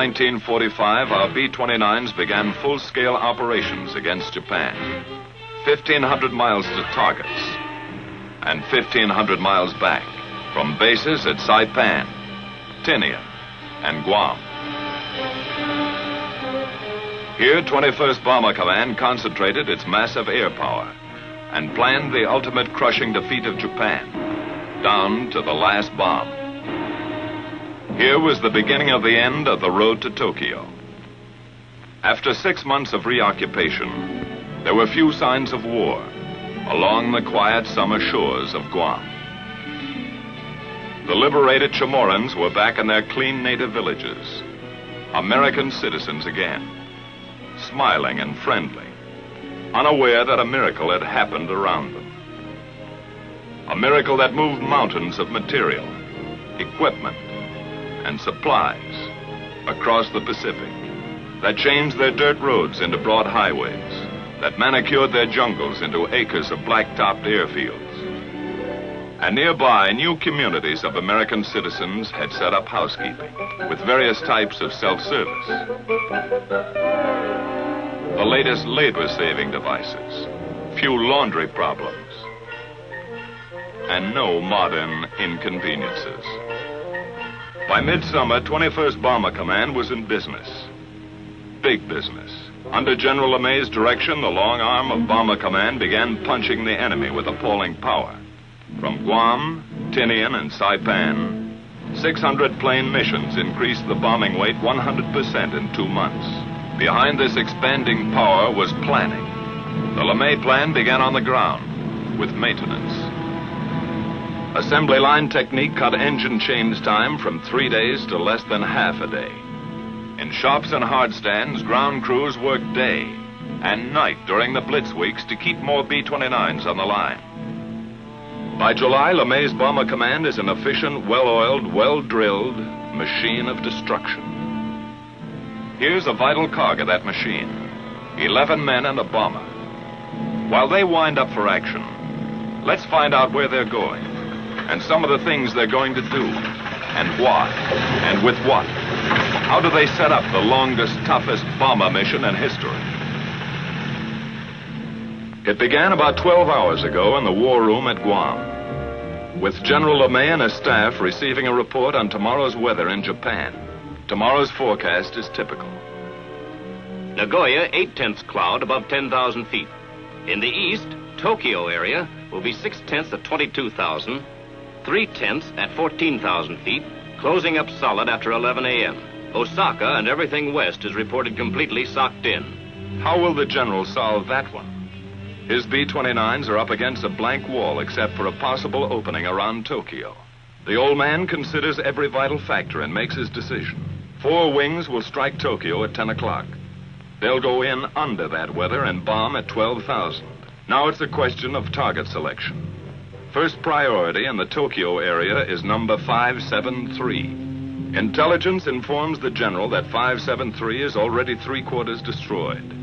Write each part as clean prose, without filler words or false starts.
1945, our B-29s began full-scale operations against Japan. 1,500 miles to targets and 1,500 miles back from bases at Saipan, Tinian, and Guam. Here, 21st Bomber Command concentrated its massive air power and planned the ultimate crushing defeat of Japan, down to the last bomb. Here was the beginning of the end of the road to Tokyo. After 6 months of reoccupation, there were few signs of war along the quiet summer shores of Guam. The liberated Chamorros were back in their clean native villages, American citizens again, smiling and friendly, unaware that a miracle had happened around them. A miracle that moved mountains of material, equipment, and supplies across the Pacific, that changed their dirt roads into broad highways, that manicured their jungles into acres of black-topped airfields. And nearby, new communities of American citizens had set up housekeeping with various types of self-service. The latest labor-saving devices, few laundry problems, and no modern inconveniences. By midsummer, 21st Bomber Command was in business. Big business. Under General LeMay's direction, the long arm of Bomber Command began punching the enemy with appalling power. From Guam, Tinian, and Saipan, 600 plane missions increased the bombing weight 100% in 2 months. Behind this expanding power was planning. The LeMay plan began on the ground with maintenance. Assembly line technique cut engine change time from 3 days to less than half a day. In shops and hard stands, ground crews worked day and night during the blitz weeks to keep more B-29s on the line. By July, LeMay's Bomber Command is an efficient, well-oiled, well-drilled machine of destruction. Here's a vital cog of that machine. 11 men and a bomber. While they wind up for action, let's find out where they're going and some of the things they're going to do and why and with what. How do they set up the longest, toughest bomber mission in history? It began about 12 hours ago in the war room at Guam, with General LeMay and his staff receiving a report on tomorrow's weather in Japan. Tomorrow's forecast is typical. Nagoya, 8/10 cloud above 10,000 feet. In the east, Tokyo area will be 6/10 at 22,000, 3/10 at 14,000 feet, closing up solid after 11 a.m. Osaka and everything west is reported completely socked in. How will the general solve that one? His B-29s are up against a blank wall except for a possible opening around Tokyo. The old man considers every vital factor and makes his decision. 4 wings will strike Tokyo at 10 o'clock. They'll go in under that weather and bomb at 12,000. Now it's a question of target selection. First priority in the Tokyo area is number 573. Intelligence informs the general that 573 is already 3/4 destroyed.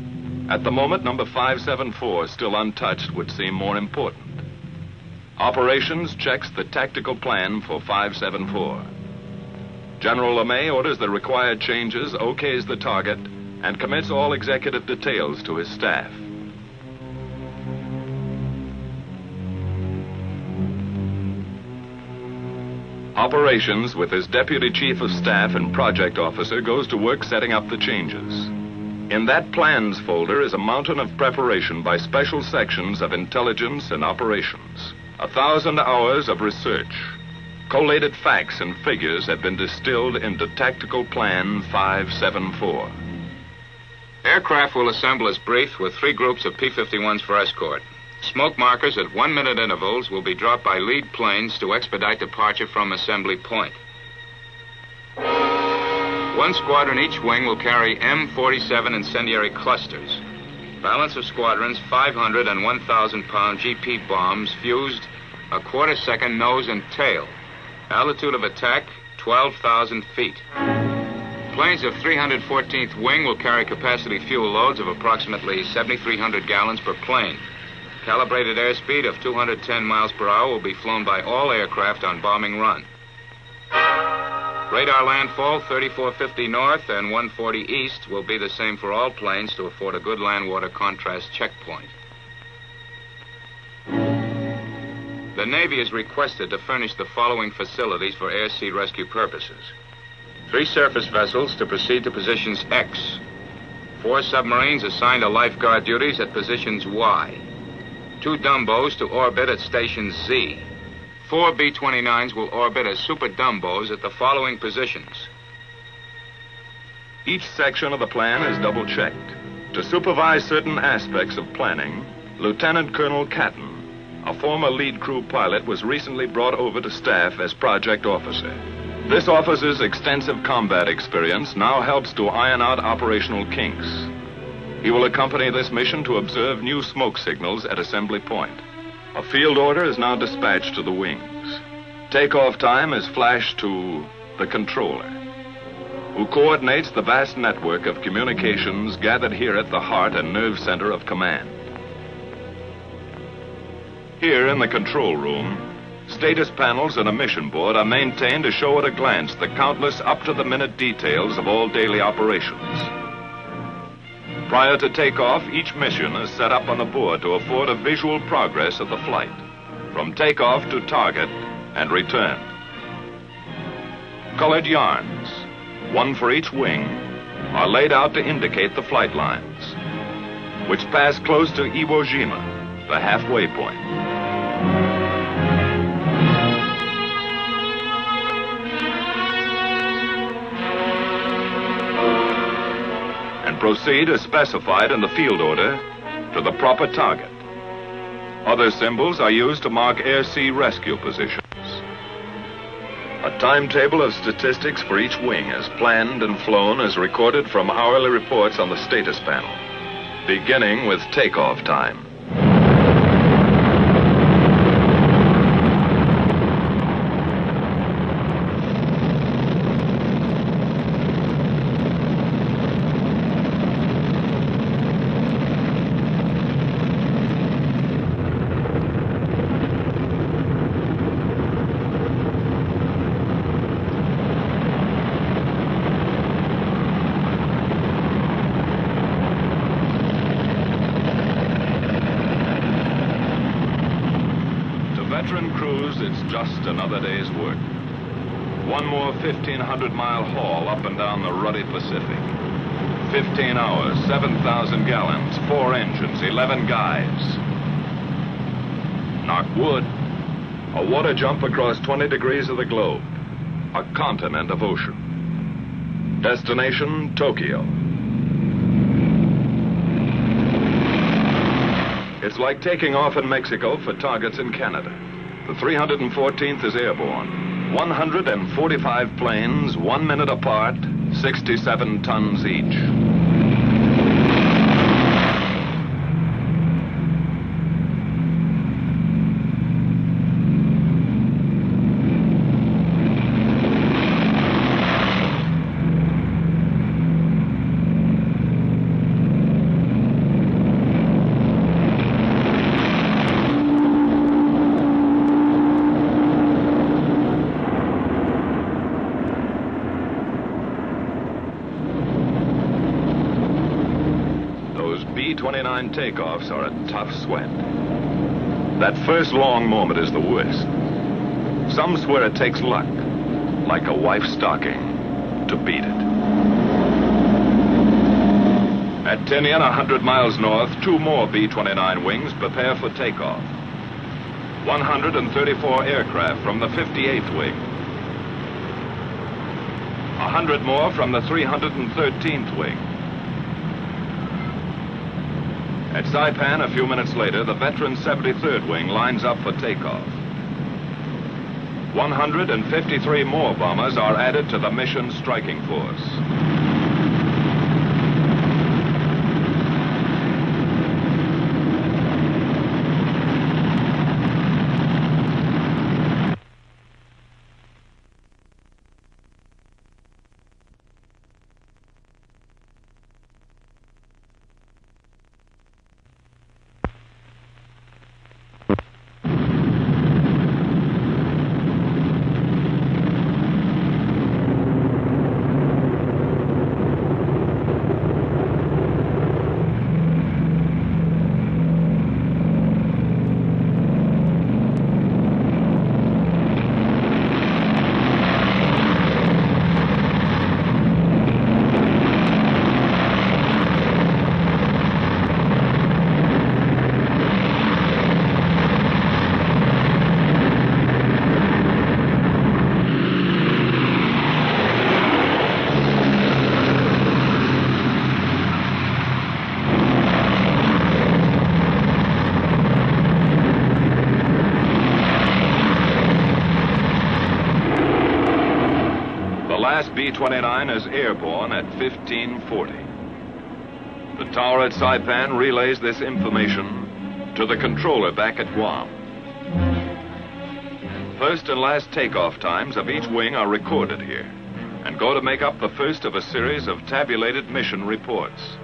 At the moment, number 574, still untouched, would seem more important. Operations checks the tactical plan for 574. General LeMay orders the required changes, okays the target, and commits all executive details to his staff. Operations, with his deputy chief of staff and project officer, goes to work setting up the changes. In that plans folder is a mountain of preparation by special sections of intelligence and operations. 1,000 hours of research. Collated facts and figures have been distilled into Tactical Plan 574. Aircraft will assemble as briefed with 3 groups of P-51s for escort. Smoke markers at 1-minute intervals will be dropped by lead planes to expedite departure from assembly point. 1 squadron each wing will carry M47 incendiary clusters. Balance of squadrons, 500 and 1,000-pound GP bombs fused a quarter-second nose and tail. Altitude of attack, 12,000 feet. Planes of 314th Wing will carry capacity fuel loads of approximately 7,300 gallons per plane. Calibrated airspeed of 210 miles per hour will be flown by all aircraft on bombing run. Radar landfall 3450 north and 140 east will be the same for all planes to afford a good land-water contrast checkpoint. The Navy is requested to furnish the following facilities for air-sea rescue purposes. 3 surface vessels to proceed to positions X. 4 submarines assigned to lifeguard duties at positions Y. 2 Dumbos to orbit at stations Z. 4 B-29s will orbit as super Dumbos at the following positions. Each section of the plan is double-checked. To supervise certain aspects of planning, Lieutenant Colonel Catton, a former lead crew pilot, was recently brought over to staff as project officer. This officer's extensive combat experience now helps to iron out operational kinks. He will accompany this mission to observe new smoke signals at assembly point. A field order is now dispatched to the wings. Takeoff time is flashed to the controller, who coordinates the vast network of communications gathered here at the heart and nerve center of command. Here in the control room, status panels and a mission board are maintained to show at a glance the countless up-to-the-minute details of all daily operations. Prior to takeoff, each mission is set up on the board to afford a visual progress of the flight, from takeoff to target and return. Colored yarns, one for each wing, are laid out to indicate the flight lines, which pass close to Iwo Jima, the halfway point. Proceed as specified in the field order to the proper target. Other symbols are used to mark air-sea rescue positions. A timetable of statistics for each wing is planned and flown as recorded from hourly reports on the status panel, beginning with takeoff time. Veteran crews, it's just another day's work. One more 1,500-mile haul up and down the ruddy Pacific. 15 hours, 7,000 gallons, 4 engines, 11 guys. Knock wood. A water jump across 20 degrees of the globe. A continent of ocean. Destination, Tokyo. It's like taking off in Mexico for targets in Canada. The 314th is airborne. 145 planes, 1 minute apart, 67 tons each. B-29 takeoffs are a tough sweat. That first long moment is the worst. Some swear it takes luck, like a wife's stocking, to beat it. At Tinian, 100 miles north, 2 more B-29 wings prepare for takeoff. 134 aircraft from the 58th wing. 100 more from the 313th wing. At Saipan, a few minutes later, the veteran 73rd wing lines up for takeoff. 153 more bombers are added to the mission striking force. last B-29 is airborne at 1540. The tower at Saipan relays this information to the controller back at Guam. First and last takeoff times of each wing are recorded here and go to make up the first of a series of tabulated mission reports.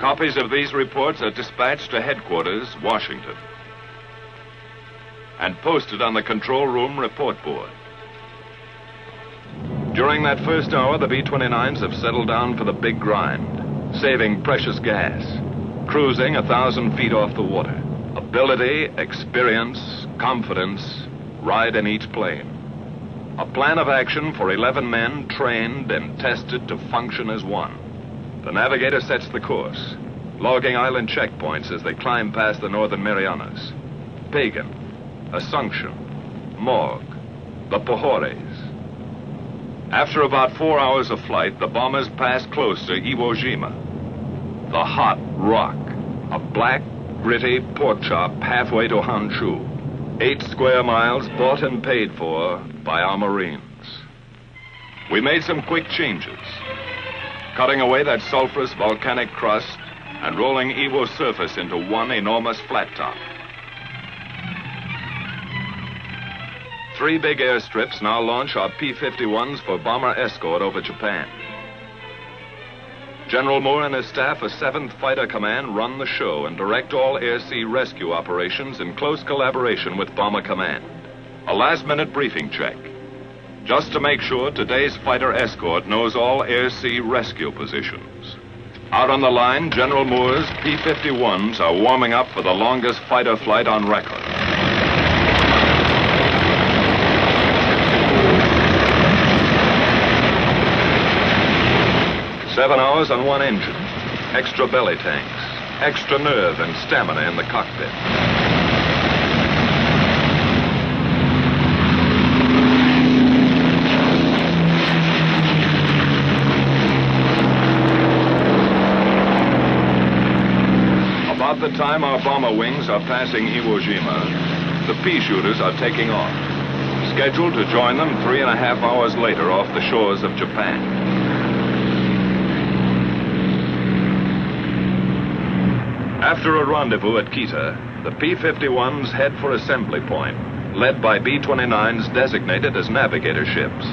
Copies of these reports are dispatched to headquarters, Washington, and posted on the control room report board. During that first hour, the B-29s have settled down for the big grind, saving precious gas, cruising 1,000 feet off the water. Ability, experience, confidence ride in each plane. A plan of action for 11 men trained and tested to function as one. The navigator sets the course, logging island checkpoints as they climb past the Northern Marianas. Pagan, Assumption, Morgue, the Pohores. After about 4 hours of flight, the bombers pass close to Iwo Jima, the hot rock, a black, gritty pork chop halfway to Honshu. 8 square miles bought and paid for by our Marines. We made some quick changes, cutting away that sulfurous volcanic crust and rolling Iwo's surface into one enormous flat top. 3 big airstrips now launch our P-51s for bomber escort over Japan. General Moore and his staff of 7th Fighter Command run the show and direct all air-sea rescue operations in close collaboration with Bomber Command. A last-minute briefing check, just to make sure today's fighter escort knows all air-sea rescue positions. Out on the line, General Moore's P-51s are warming up for the longest fighter flight on record. Seven hours on one engine, extra belly tanks, extra nerve and stamina in the cockpit. About the time our bomber wings are passing Iwo Jima, the pea shooters are taking off, scheduled to join them 3.5 hours later off the shores of Japan. After a rendezvous at Kita, the P-51s head for assembly point, led by B-29s designated as navigator ships.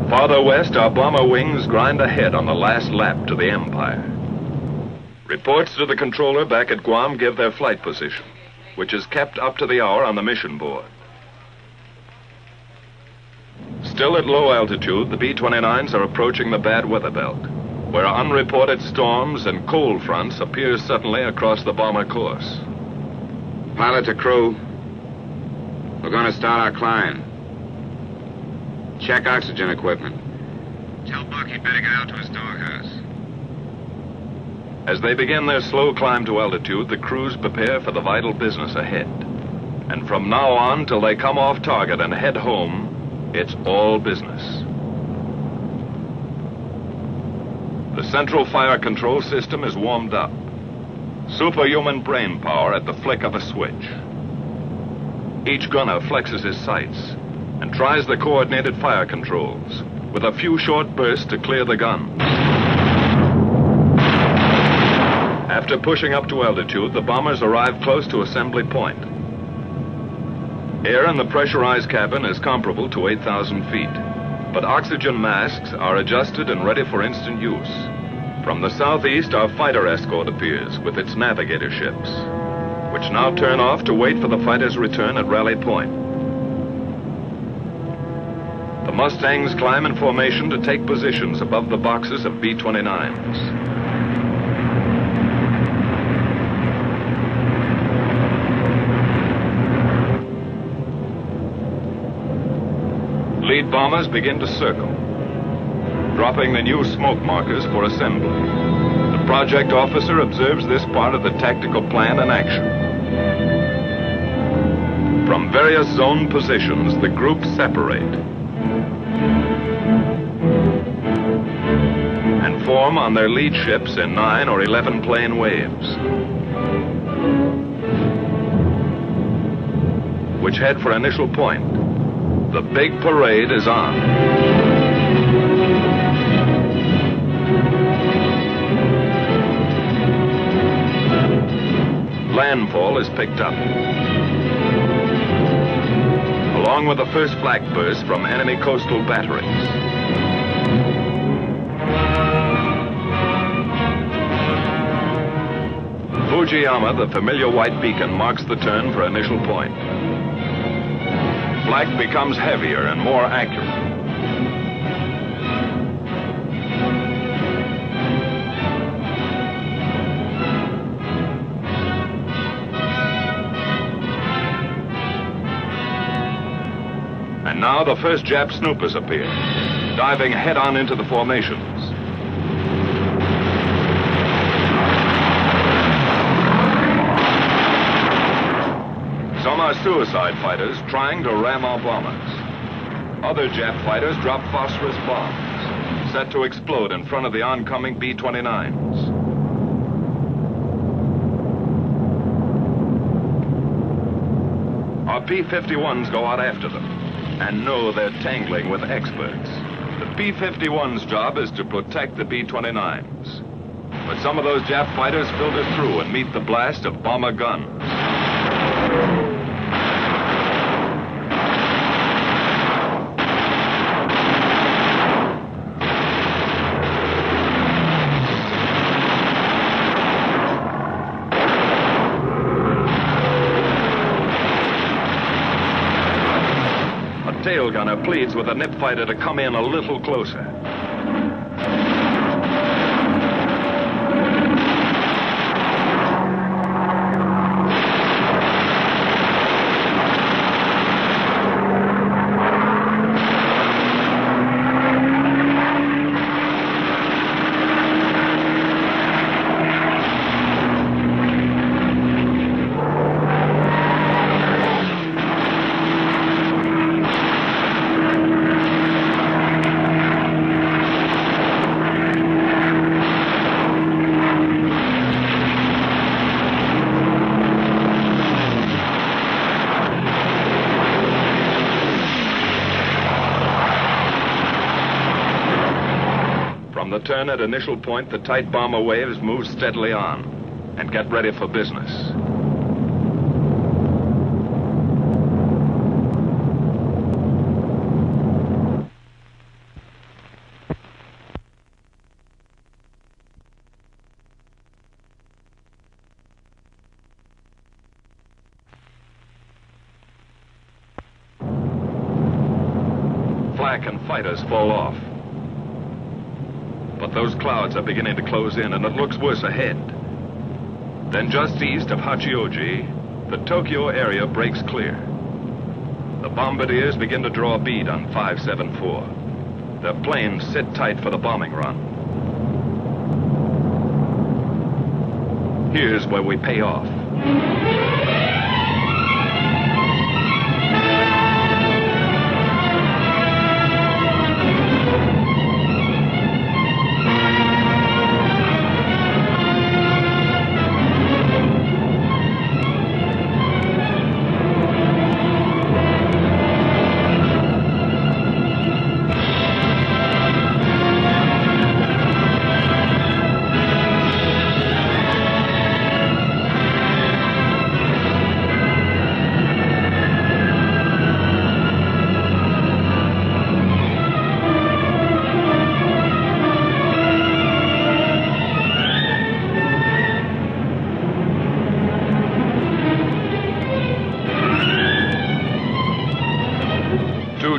Farther west, our bomber wings grind ahead on the last lap to the Empire. Reports to the controller back at Guam give their flight position, which is kept up to the hour on the mission board. Still at low altitude, the B-29s are approaching the bad weather belt, where unreported storms and cold fronts appear suddenly across the bomber course. Pilot to crew, we're going to start our climb. Check oxygen equipment. Tell Buck he'd better get out to his doghouse. As they begin their slow climb to altitude, the crews prepare for the vital business ahead. And from now on till they come off target and head home, it's all business. The central fire control system is warmed up. Superhuman brain power at the flick of a switch. Each gunner flexes his sights and tries the coordinated fire controls with a few short bursts to clear the gun. After pushing up to altitude, the bombers arrive close to assembly point. Air in the pressurized cabin is comparable to 8,000 feet. But oxygen masks are adjusted and ready for instant use. From the southeast, our fighter escort appears with its navigator ships, which now turn off to wait for the fighters' return at Rally Point. The Mustangs climb in formation to take positions above the boxes of B-29s. Lead bombers begin to circle, dropping the new smoke markers for assembly. The project officer observes this part of the tactical plan in action. From various zone positions, the groups separate and form on their lead ships in 9 or 11 plane waves. which head for initial point. The big parade is on. Landfall is picked up, along with the first flak burst from enemy coastal batteries. Fujiyama, the familiar white beacon, marks the turn for initial point. Flak becomes heavier and more accurate. And now the first Jap snoopers appear, diving head-on into the formations. Some are suicide fighters trying to ram our bombers. Other Jap fighters drop phosphorus bombs, set to explode in front of the oncoming B-29s. Our P-51s go out after them and know they're tangling with experts. The P-51's job is to protect the B-29s. But some of those Jap fighters filter through and meet the blast of bomber guns. Tail gunner pleads with a nip fighter to come in a little closer. The turn at initial point, the tight bomber waves move steadily on and get ready for business. Flak and fighters fall off. But those clouds are beginning to close in, and it looks worse ahead. Then just east of Hachioji, the Tokyo area breaks clear. The bombardiers begin to draw a bead on 574. Their planes sit tight for the bombing run. Here's where we pay off.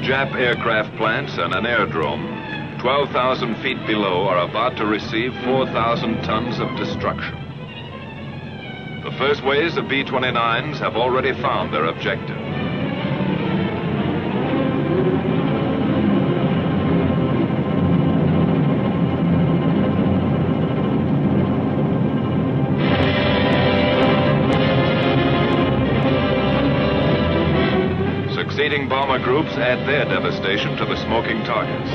Jap aircraft plants and an aerodrome 12,000 feet below are about to receive 4,000 tons of destruction. The first waves of B-29s have already found their objective. Succeeding bomber groups add their devastation to the smoking targets.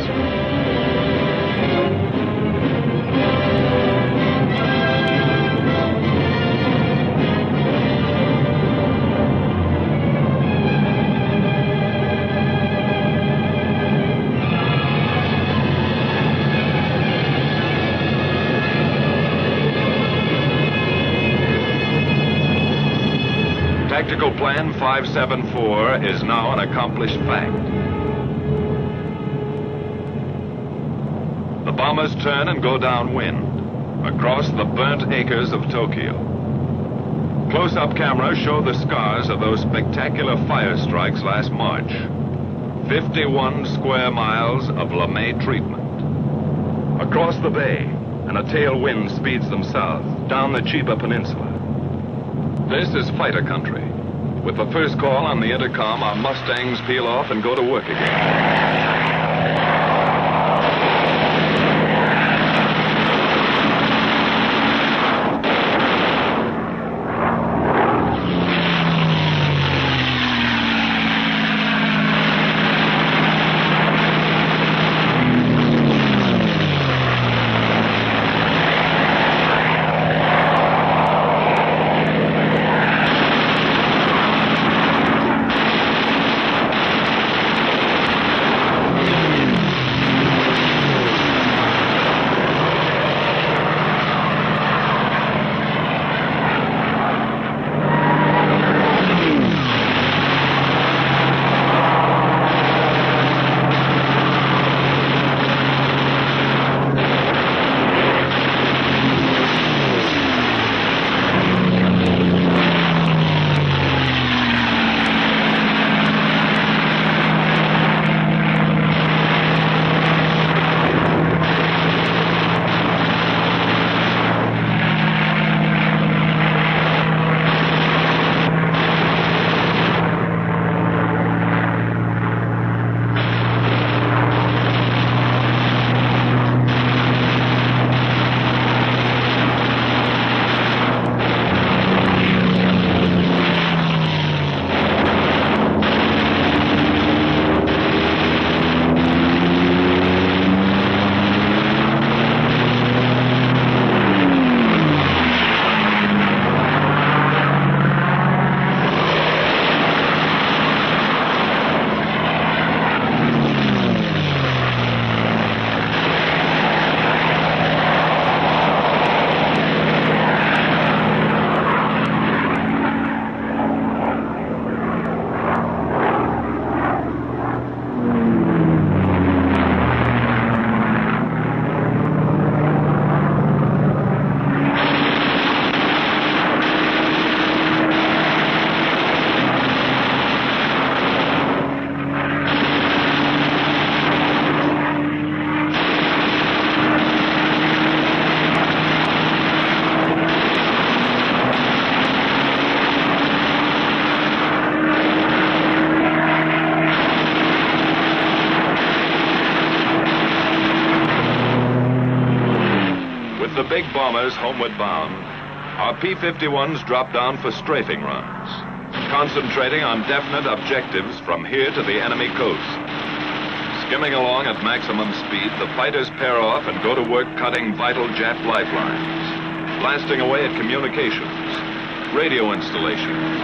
Tactical Plan 574 is now an accomplished fact. The bombers turn and go downwind, across the burnt acres of Tokyo. Close-up cameras show the scars of those spectacular fire strikes last March. 51 square miles of LeMay treatment. Across the bay, and a tailwind speeds them south, down the Chiba Peninsula. This is fighter country. With the first call on the intercom, our Mustangs peel off and go to work again. The big bombers homeward bound, our P-51s drop down for strafing runs, concentrating on definite objectives from here to the enemy coast. Skimming along at maximum speed, the fighters pair off and go to work cutting vital Jap lifelines, blasting away at communications, radio installations,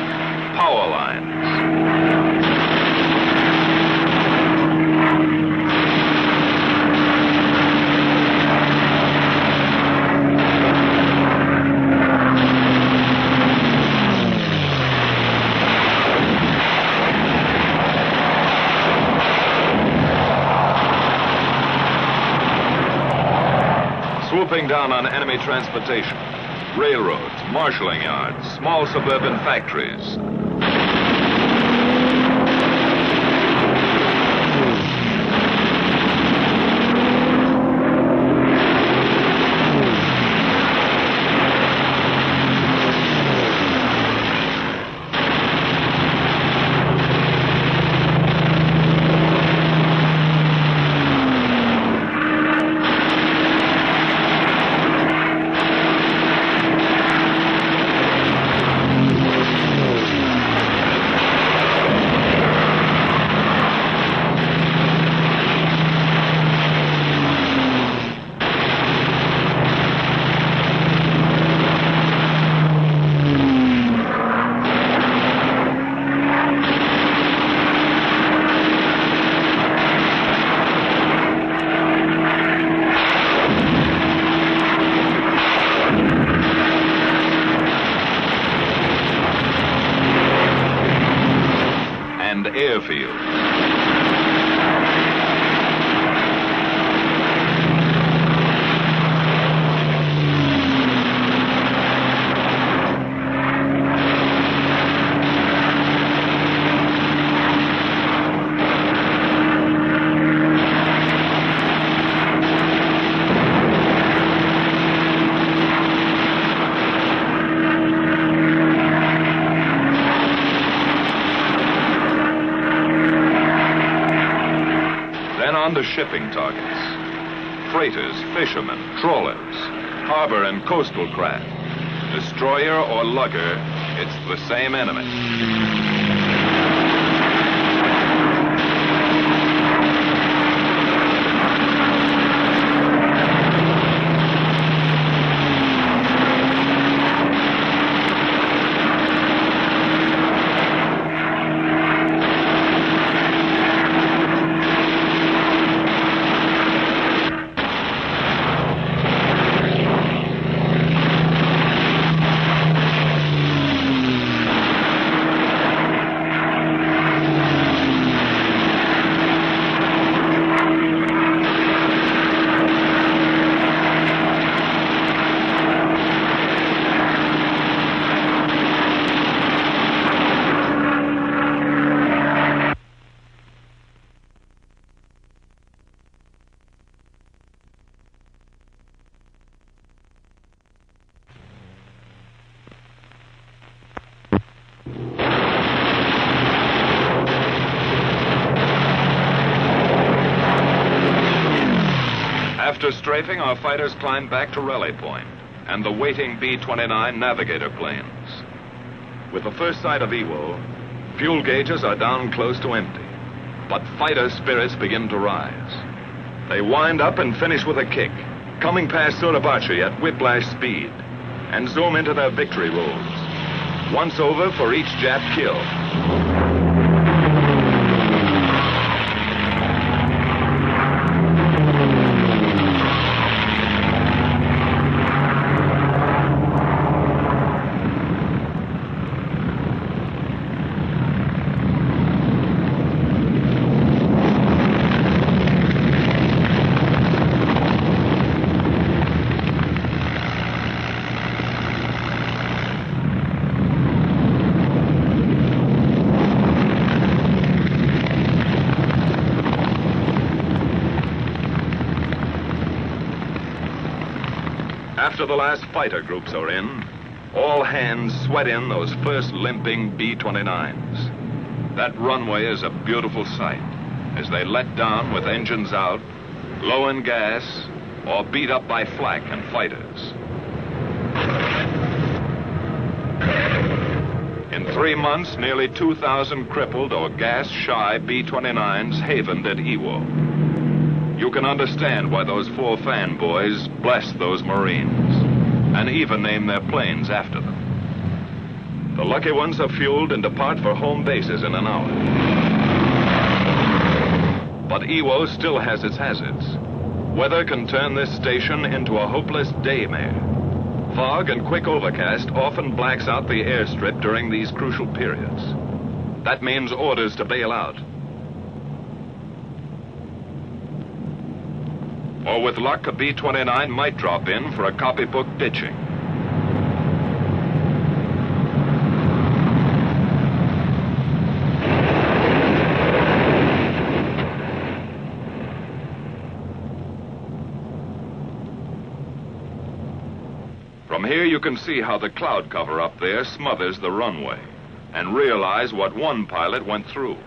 power lines. Swooping down on enemy transportation, railroads, marshalling yards, small suburban factories. airfield. On to shipping targets. Freighters, fishermen, trawlers, harbor and coastal craft. Destroyer or lugger, it's the same enemy. After strafing, our fighters climbed back to Raleigh Point and the waiting B-29 navigator planes. With the first sight of Iwo, fuel gauges are down close to empty, but fighter spirits begin to rise. They wind up and finish with a kick, coming past Suribachi at whiplash speed, and zoom into their victory rolls. Once over for each Jap kill. After the last fighter groups are in, all hands sweat in those first limping B-29s. That runway is a beautiful sight as they let down with engines out, low in gas, or beat up by flak and fighters. In 3 months, nearly 2,000 crippled or gas-shy B-29s havened at Iwo. You can understand why those 4 fanboys blessed those Marines and even named their planes after them. The lucky ones are fueled and depart for home bases in an hour. But Iwo still has its hazards. Weather can turn this station into a hopeless daymare. Fog and quick overcast often blacks out the airstrip during these crucial periods. That means orders to bail out. Or with luck, a B-29 might drop in for a copybook ditching. From here you can see how the cloud cover up there smothers the runway and realize what one pilot went through.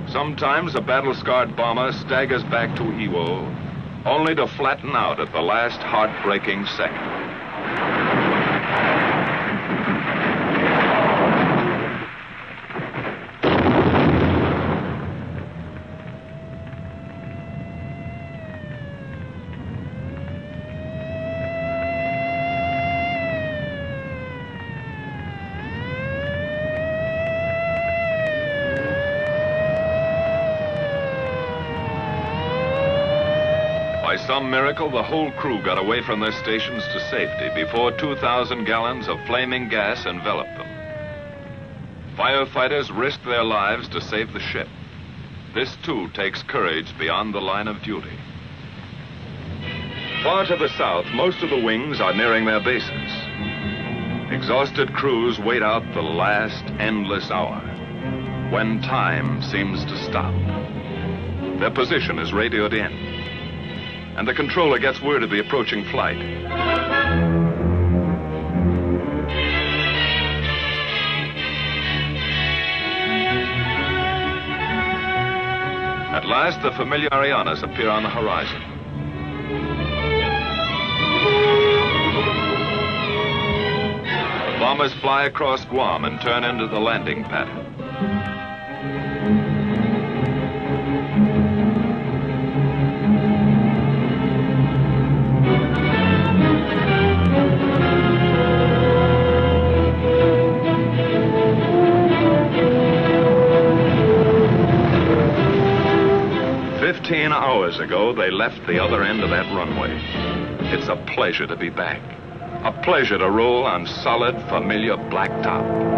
Sometimes a battle-scarred bomber staggers back to Iwo, only to flatten out at the last heartbreaking second. By some miracle, the whole crew got away from their stations to safety before 2,000 gallons of flaming gas enveloped them. Firefighters risked their lives to save the ship. This, too, takes courage beyond the line of duty. Far to the south, most of the wings are nearing their bases. Exhausted crews wait out the last endless hour, when time seems to stop. Their position is radioed in, and the controller gets word of the approaching flight. At last, the familiar Arianas appear on the horizon. The bombers fly across Guam and turn into the landing pattern. Hours ago, they left the other end of that runway. It's a pleasure to be back. A pleasure to roll on solid, familiar blacktop.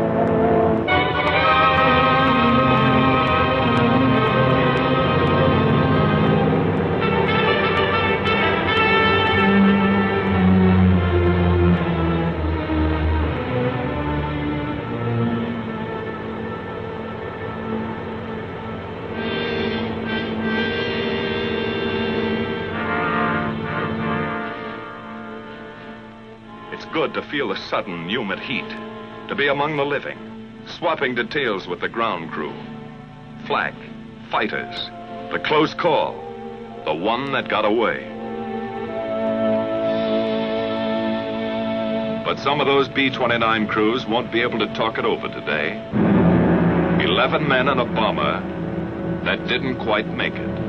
Good to feel the sudden, humid heat, to be among the living, swapping details with the ground crew. Flak, fighters, the close call, the one that got away. But some of those B-29 crews won't be able to talk it over today. 11 men and a bomber that didn't quite make it.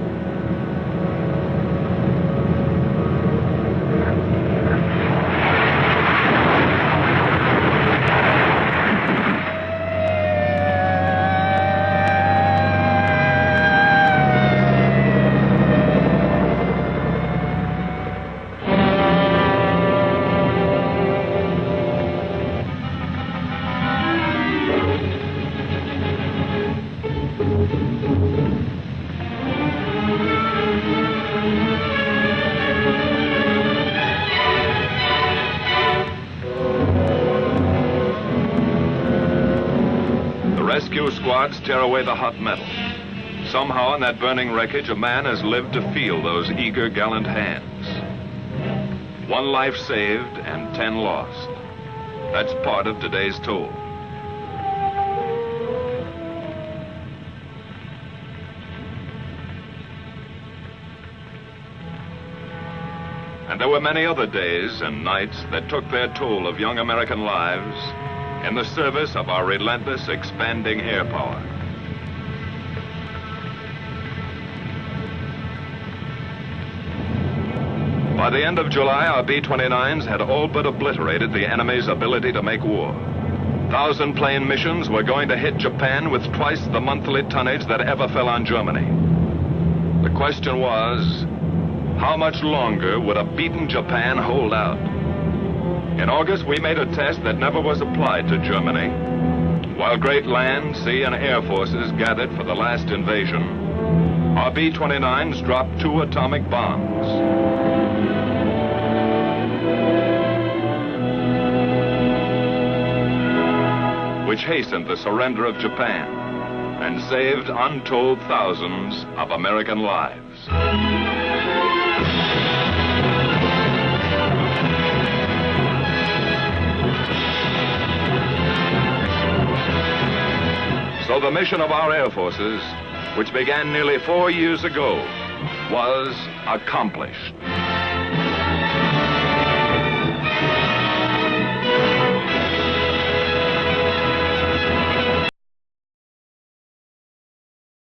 Rescue squads tear away the hot metal. Somehow in that burning wreckage, a man has lived to feel those eager, gallant hands. 1 life saved and 10 lost. That's part of today's toll. And there were many other days and nights that took their toll of young American lives in the service of our relentless, expanding air power. By the end of July, our B-29s had all but obliterated the enemy's ability to make war. 1,000-plane missions were going to hit Japan with twice the monthly tonnage that ever fell on Germany. The question was, how much longer would a beaten Japan hold out? In August, we made a test that never was applied to Germany. While great land, sea, and air forces gathered for the last invasion, our B-29s dropped 2 atomic bombs. Which hastened the surrender of Japan and saved untold thousands of American lives. So the mission of our air forces, which began nearly 4 years ago, was accomplished.